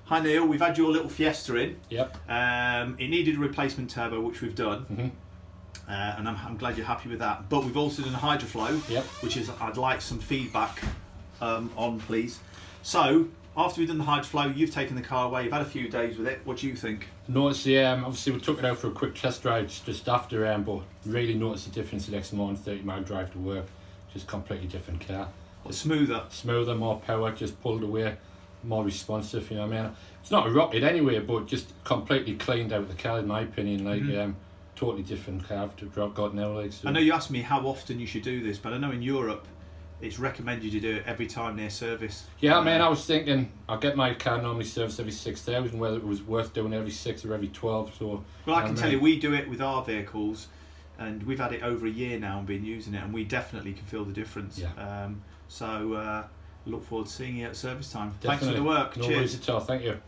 Hi Neil, we've had your little Fiesta in. Yep. It needed a replacement turbo, which we've done. Mm-hmm. And I'm glad you're happy with that. But we've also done a Hydroflow, Yep. which is I'd like some feedback on, please. So after we've done the Hydroflow, you've taken the car away. You've had a few days with it. What do you think? Noticed, obviously we took it out for a quick test drive just after, but really noticed the difference the next morning. 30-mile drive to work, just completely different car. Smoother, more power, just pulled away, more responsive. You know what I mean? It's not a rocket anyway, but just completely cleaned out the car in my opinion. Like totally different car to got now. Like so. I know you asked me how often you should do this, but I know in Europe it's recommended you do it every time near service. Yeah, man, I was thinking I'll get my car normally serviced every 6,000, whether it was worth doing every 6 or every 12. So well, I can tell you, we do it with our vehicles, and we've had it over a year now and been using it, and we definitely can feel the difference. Yeah. So look forward to seeing you at service time. Definitely. Thanks for the work. No Cheers. worries at all. Thank you.